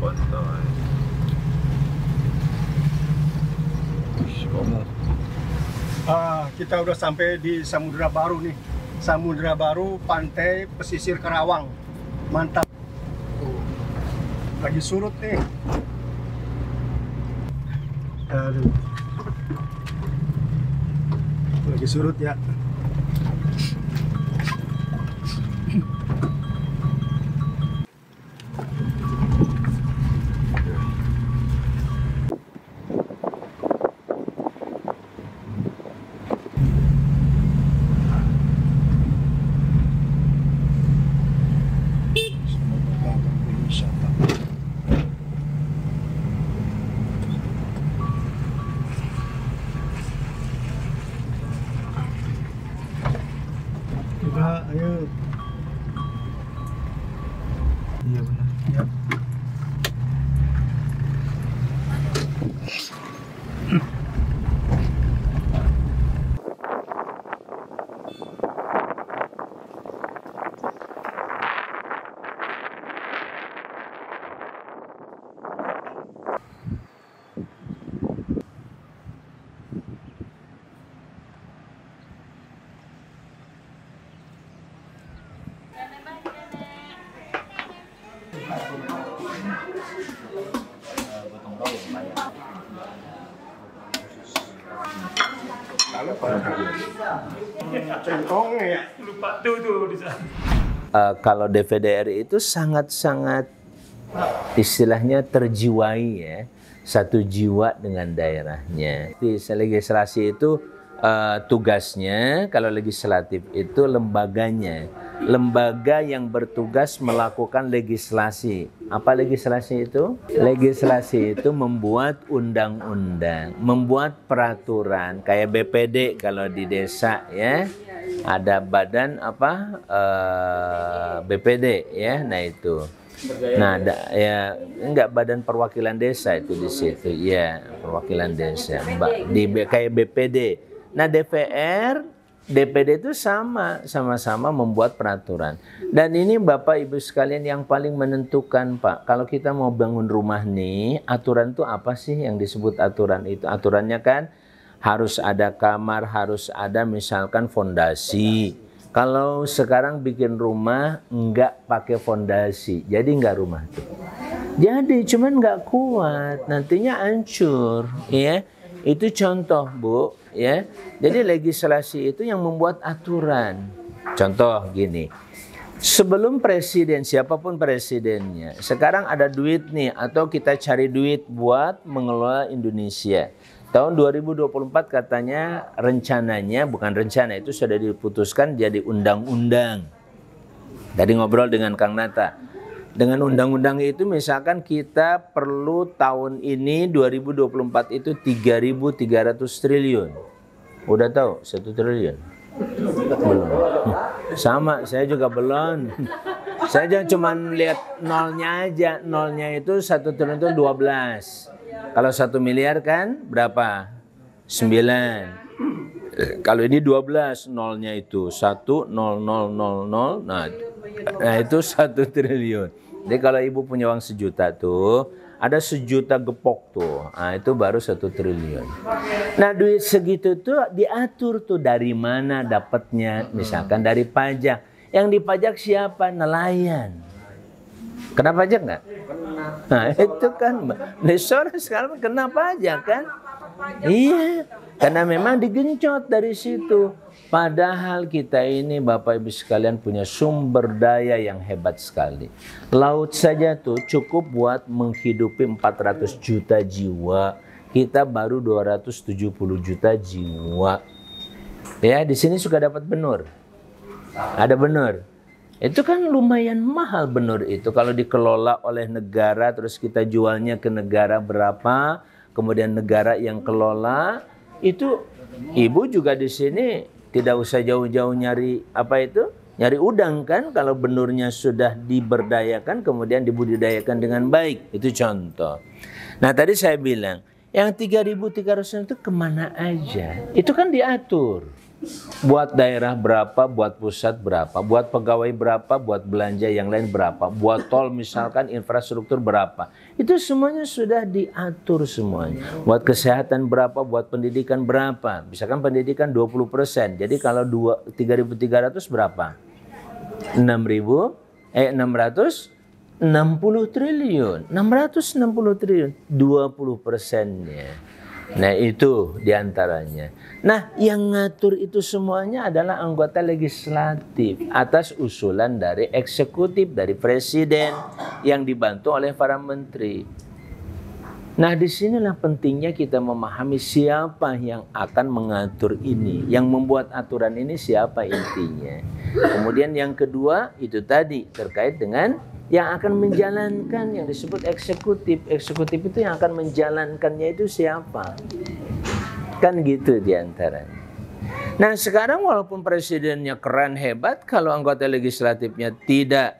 pantai. Kamu. Kita udah sampai di Samudra Baru nih. Samudra Baru, pantai pesisir Karawang. Mantap. Tuh. Lagi surut nih. Aduh. Lagi surut ya. Udah, ayo. Iya benar. Ya. Centongnya ya. Lupa tuh di sana. Kalau DVDR itu sangat-sangat istilahnya terjiwai ya, satu jiwa dengan daerahnya. Di legislasi itu tugasnya, kalau legislatif itu lembaganya, lembaga yang bertugas melakukan legislasi. Apa legislasi itu? Legislasi itu membuat undang-undang, membuat peraturan kayak BPD kalau di desa ya. Ada badan apa BPD ya, nah itu. Nah, ya enggak badan perwakilan desa itu di situ ya, perwakilan desa. Kayak BPD. Nah, DPD itu sama-sama membuat peraturan. Dan ini Bapak Ibu sekalian yang paling menentukan, Pak. Kalau kita mau bangun rumah nih, aturan itu apa sih yang disebut aturan itu? Aturannya kan harus ada kamar, harus ada misalkan fondasi. Kalau sekarang bikin rumah enggak pakai fondasi, jadi enggak rumah tuh. Jadi cuman enggak kuat, nantinya hancur, ya. Itu contoh, Bu, ya. Jadi legislasi itu yang membuat aturan. Contoh gini. Sebelum presiden, siapapun presidennya, sekarang ada duit nih, atau kita cari duit buat mengelola Indonesia. Tahun 2024 katanya rencananya, bukan rencana, itu sudah diputuskan jadi undang-undang. Tadi ngobrol dengan Kang Nata. Dengan undang-undang itu misalkan kita perlu tahun ini 2024 itu 3.300 triliun. Udah tahu 1 triliun? Belum. Sama, saya juga belum. Saya cuma lihat nolnya aja. Nolnya itu 1 triliun itu 12. Kalau 1 miliar kan berapa? 9. Kalau ini 12, nolnya itu 1, 0, 0, 0, 0. Nah itu 1 triliun. Jadi kalau ibu punya uang 1 juta tuh, ada 1 juta gepok tuh. Nah itu baru 1 triliun. Nah duit segitu tuh diatur tuh dari mana dapatnya. Misalkan dari pajak. Yang dipajak siapa? Nelayan. Kena pajak nggak? Nah itu kan, Nesor sekarang kena pajak kan? Iya, karena memang digencot dari situ. Padahal kita ini Bapak Ibu sekalian punya sumber daya yang hebat sekali. Laut saja tuh cukup buat menghidupi 400 juta jiwa. Kita baru 270 juta jiwa. Ya, di sini suka dapat benur. Ada benur. Itu kan lumayan mahal benur itu kalau dikelola oleh negara, terus kita jualnya ke negara berapa, kemudian negara yang kelola, itu ibu juga di sini tidak usah jauh-jauh nyari apa itu, nyari udang kan, kalau benurnya sudah diberdayakan kemudian dibudidayakan dengan baik, itu contoh. Nah tadi saya bilang yang 3.300 itu kemana aja, itu kan diatur. Buat daerah berapa, buat pusat berapa, buat pegawai berapa, buat belanja yang lain berapa, buat tol misalkan infrastruktur berapa. Itu semuanya sudah diatur semuanya. Buat kesehatan berapa, buat pendidikan berapa. Misalkan pendidikan 20%. Jadi kalau 3.300 berapa? 660 triliun. 660 triliun. 20%-nya. Nah itu diantaranya. Nah yang ngatur itu semuanya adalah anggota legislatif atas usulan dari eksekutif, dari presiden yang dibantu oleh para menteri. Nah disinilah pentingnya kita memahami siapa yang akan mengatur ini, yang membuat aturan ini siapa intinya. Kemudian yang kedua itu tadi terkait dengan yang akan menjalankan, yang disebut eksekutif. Eksekutif itu yang akan menjalankannya itu siapa? Kan gitu diantaranya. Nah sekarang walaupun presidennya keren hebat, kalau anggota legislatifnya tidak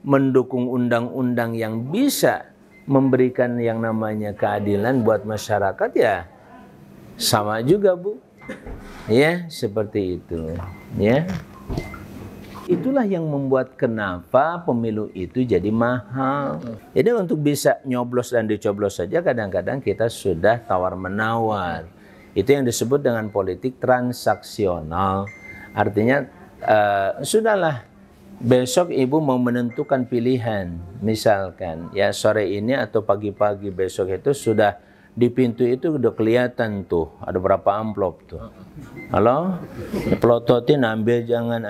mendukung undang-undang yang bisa memberikan yang namanya keadilan buat masyarakat, ya sama juga Bu. Ya seperti itu. Ya. Itulah yang membuat kenapa pemilu itu jadi mahal. Jadi untuk bisa nyoblos dan dicoblos saja kadang-kadang kita sudah tawar-menawar. Itu yang disebut dengan politik transaksional. Artinya sudahlah besok ibu mau menentukan pilihan. Misalkan ya sore ini atau pagi-pagi besok itu sudah di pintu itu udah kelihatan tuh ada berapa amplop tuh. Halo? Pelototin ambil jangan,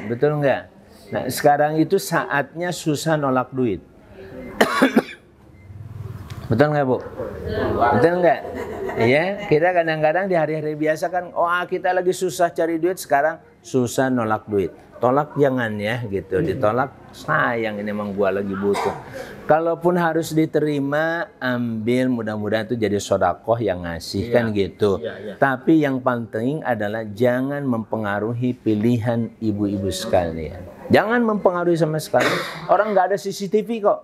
betul nggak? Nah sekarang itu saatnya susah nolak duit. Betul nggak Bu? Betul nggak? Iya, kita kadang-kadang di hari-hari biasa kan, kita lagi susah cari duit, sekarang susah nolak duit. Tolak jangan ya gitu, ditolak sayang ini emang gua lagi butuh. Kalaupun harus diterima, ambil, mudah-mudahan itu jadi sodakoh yang ngasih kan gitu. Tapi yang penting adalah jangan mempengaruhi pilihan ibu-ibu sekalian. Jangan mempengaruhi sama sekali. Orang nggak ada CCTV kok.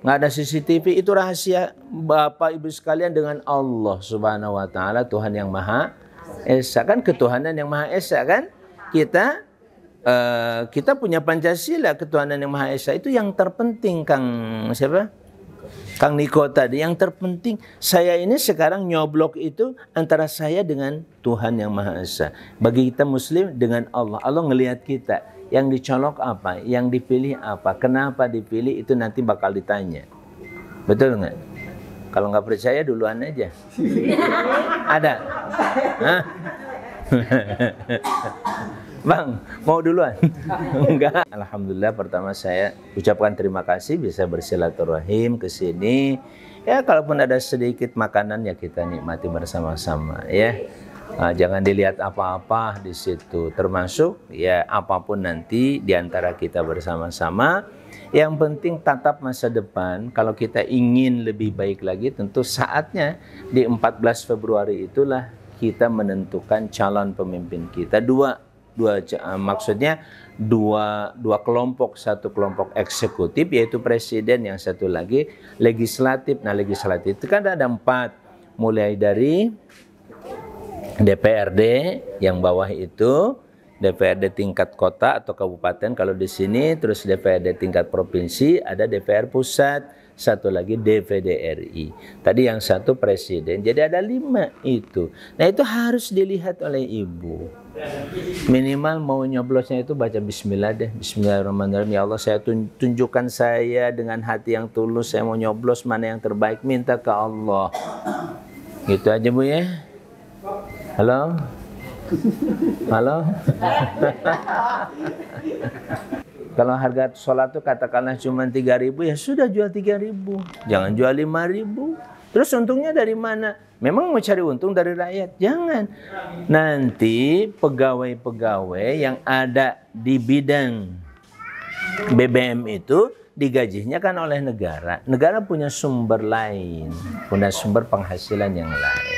Nggak ada CCTV, itu rahasia Bapak Ibu sekalian dengan Allah Subhanahu wa Ta'ala, Tuhan yang Maha Esa. Kan ketuhanan yang Maha Esa kan? Kita punya Pancasila, ketuhanan yang Maha Esa. Itu yang terpenting, Kang siapa? Kang Niko tadi. Yang terpenting, saya ini sekarang nyoblok itu antara saya dengan Tuhan yang Maha Esa. Bagi kita Muslim dengan Allah. Allah ngelihat kita. Yang dicolok apa? Yang dipilih apa? Kenapa dipilih? Itu nanti bakal ditanya. Betul nggak? Kalau nggak percaya duluan aja. Ada? Hah? Bang, mau duluan? Enggak. Alhamdulillah pertama saya ucapkan terima kasih bisa bersilaturahim ke sini. Ya kalaupun ada sedikit makanan ya kita nikmati bersama-sama ya. Nah, jangan dilihat apa-apa di situ, termasuk ya apapun nanti diantara kita bersama-sama. Yang penting tatap masa depan. Kalau kita ingin lebih baik lagi, tentu saatnya di 14 Februari itulah kita menentukan calon pemimpin kita. Maksudnya dua kelompok, satu kelompok eksekutif yaitu presiden, yang satu lagi legislatif. Nah legislatif itu kan ada 4, mulai dari DPRD yang bawah itu, DPRD tingkat kota atau kabupaten kalau di sini, terus DPRD tingkat provinsi, ada DPR pusat, satu lagi DPD RI. Tadi yang satu presiden, jadi ada 5 itu. Nah itu harus dilihat oleh ibu. Minimal mau nyoblosnya itu baca bismillah deh. Bismillahirrahmanirrahim. Ya Allah, saya tunjukkan saya dengan hati yang tulus, saya mau nyoblos mana yang terbaik, minta ke Allah. Gitu aja Bu ya. Halo? Halo? Kalau harga sholat tuh katakanlah cuma 3.000, ya sudah jual 3.000. Jangan jual 5.000. Terus untungnya dari mana? Memang mau cari untung dari rakyat? Jangan. Nanti pegawai-pegawai yang ada di bidang BBM itu digajinya kan oleh negara. Negara punya sumber lain, punya sumber penghasilan yang lain.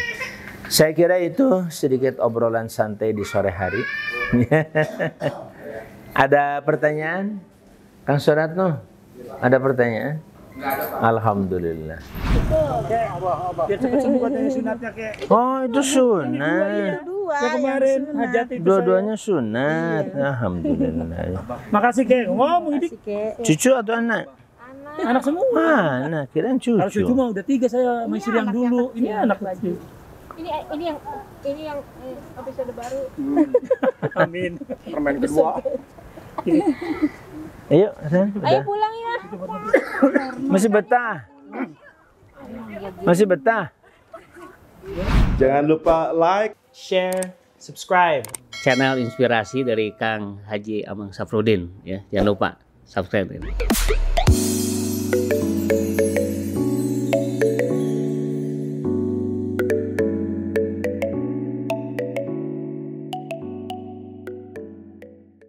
Saya kira itu sedikit obrolan santai di sore hari. Ada pertanyaan? Kang Suratno, ada pertanyaan? Alhamdulillah. Biar cepat sembuh katanya sunatnya kayak. Oh itu sunat. dua. Ya kemarin yang sunat. hajat itu Dua-duanya sunat. Alhamdulillah. Makasih Kek. Ngomong ini. Kasih Kek. Cucu atau anak? Anak semua. Mana? Kirain Kalau cucu cucu. mah udah 3 saya sama istri yang anak dulu. yang Ini kecil. anak kecil. Ini yang episode baru. Amin. Permen kedua. Ayo, Ren. Ayo Udah. pulang ya. Masih betah? Masih betah? Jangan lupa like, share, subscribe channel inspirasi dari Kang Haji Amang Safrudin ya. Jangan lupa subscribe ini.